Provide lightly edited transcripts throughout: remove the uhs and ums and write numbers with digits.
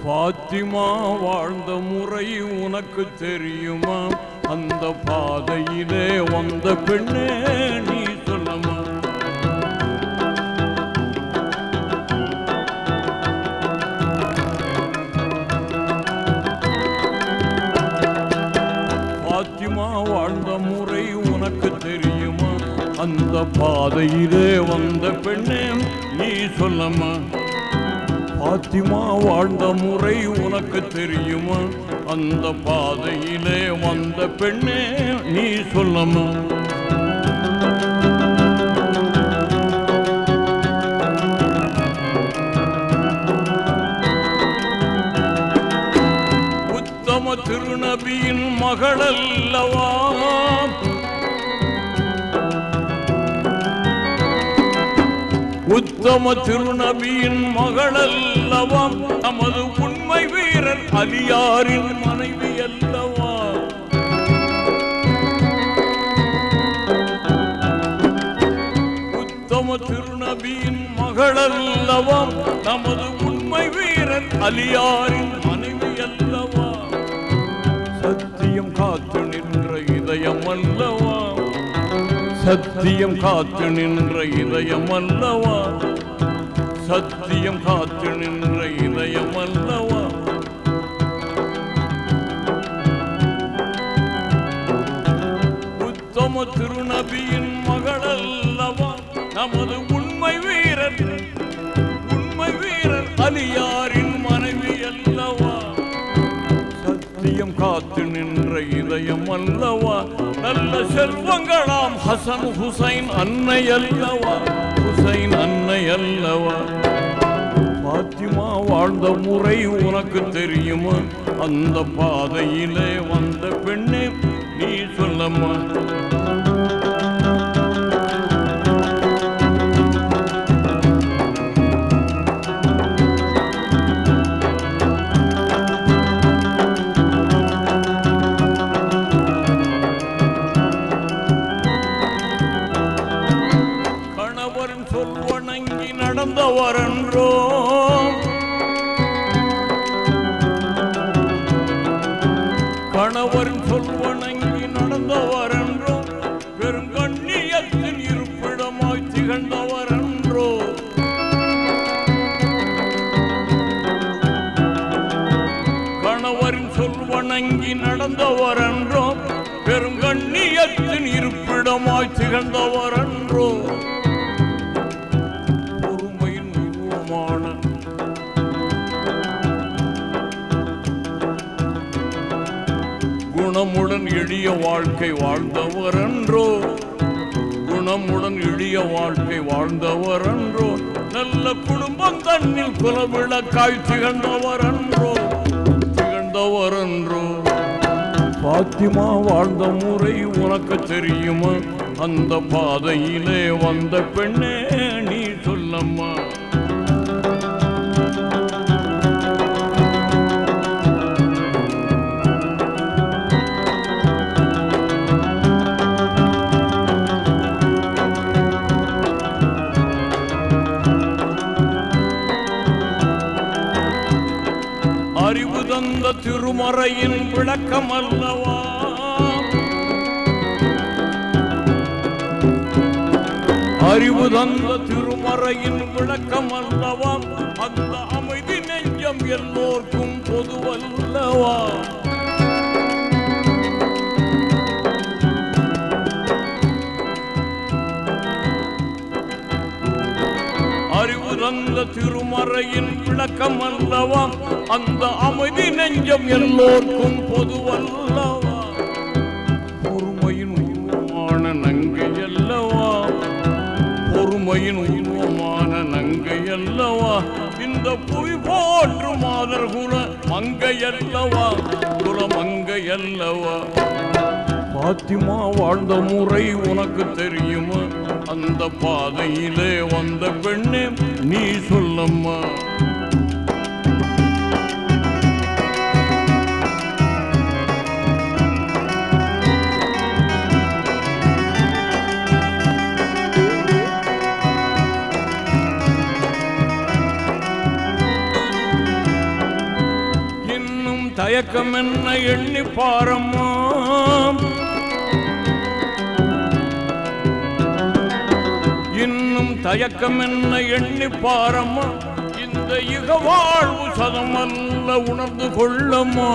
பாத்திமா வாழ்ந்த முறை உனக்கு தெரியுமா? அந்த பாதையிலே வந்த பெண்ணே நீ சொல்லமா? பாத்திமா வாழ்ந்த முறை உனக்கு தெரியுமா? அந்த பாதையிலே வந்த பெண்ணே நீ சொல்லமா? பாத்திமா வாழ்ந்த முறை உனக்கு தெரியுமா? அந்த பாதையிலே வந்த பெண்ணே நீ சொல்லமா? உத்தம திருநபியின் மகளல்லவா? உத்தம திருநபியின் மகளல்லவா? நமது உண்மை வீரர் அலியாரின் மனைவி அல்லவா? உத்தம திருநபியின் மகளல்லவா? நமது உண்மை வீரர் அலியாரின் மனைவி அல்லவா? சத்தியம் காத்து நின்ற இதயம் அல்லவா? சத்தியம் காத்து நின்ற இதயம் அல்லவா? சத்தியம் காத்து நின்ற இதயம் அல்லவா? உத்தம திருநபியின் மகள் அல்லவா? நமது உண்மை வீரர் அலியாரின் மனைவி அல்லவா? சத்தியம் காத்து நின்ற இதயம் அல்லவா? நல்ல செல்வங்களாம் ஹசன் ஹுசைன் அன்னை அல்லவா? ஹுசைன் அன்னை அல்லவா? பாத்திமா வாழ்ந்த முறை உனக்கு தெரியுமா? அந்த பாதையிலே வந்த பெண்ணே நீ சொல்லம்மா? நடந்தவரன்றோ கணவரின் சொல்வணங்கி நடந்தவரன்றோ பெருங்கண்ணியத்தின் இருப்பிடமாய் திகழ்ந்தவரன்றோ கணவரின் சொல்வணங்கி நடந்தவரன்றோ பெருங்கண்ணியத்தின் இருப்பிடமாய் திகழ்ந்தவரன்றோ குணமுடன் எளிய வாழ்க்கை வாழ்ந்தவரன்றோ குணமுடன் எளிய வாழ்க்கை வாழ்ந்தவரன்றோ நல்ல குடும்பம் தன்னில் குலவிளக்காய் திகழ்ந்தவரன்றோ பாத்திமா வாழ்ந்த முறை உனக்கு தெரியுமா? அந்த பாதையிலே வந்த பெண்ணே நீ சொல்லம்மா? அறிவு தந்த திருமறையின் விளக்கம் அல்லவா? அறிவு தந்த திருமறையின் விளக்கம் அல்லவா? அந்த அமைதி நெஞ்சம் எல்லோர்க்கும் பொதுவல்லவா? அறிவு தந்த திருமறையின் விளக்கம் அல்லவா? அந்த அமைதி நெஞ்சம் எல்லோர்க்கும் பொதுவல்லவா? பொறுமையின் உருவமான நங்கை அல்லவா? பொறுமையின் உருவமான நங்கை அல்லவா? இந்த புவி போற்று மாதர் குல மங்கை அல்லவா? குல மங்கை அல்லவா? பாத்திமா வாழ்ந்த முறை உனக்கு தெரியுமா? அந்த பாதையிலே வந்த பெண்ணே நீ சொல்லம்மா? தயக்கம் என்ன எண்ணி பாரம்மா, இன்னும் தயக்கம் என்ன எண்ணி பாரம்மா, இந்த இக வாழ்வு சதமல்ல உணர்ந்து கொள்ளம்மா.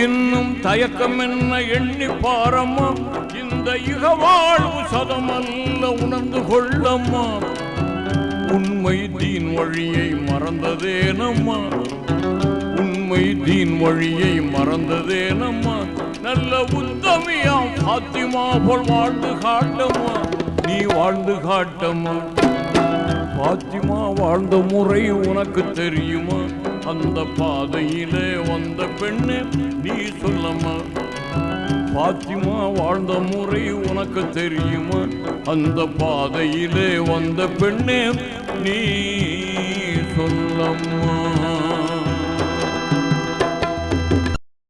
இன்னும் தயக்கம் என்ன எண்ணி பாரம்மா, இந்த இக வாழ்வு சதமல்ல உணர்ந்து கொள்ளம்மா. உண்மை தீன் வழியை மறந்ததேனம்மா, உண்மை தீன் வழியை மறந்ததேனம்மா. நல்ல உத்தமியாம் பாத்திமா போல் வாழ்ந்து காட்டம்மா, நீ வாழ்ந்து காட்டம்மா. பாத்திமா வாழ்ந்த முறை உனக்கு தெரியுமா, அந்த பாதையிலே வந்த பெண்ணே நீ சொல்லம்மா. பாத்திமா வாழ்ந்த முறை உனக்கு தெரியுமா, அந்த பாதையிலே வந்த பெண்ணே நீ சொல்லம்மா.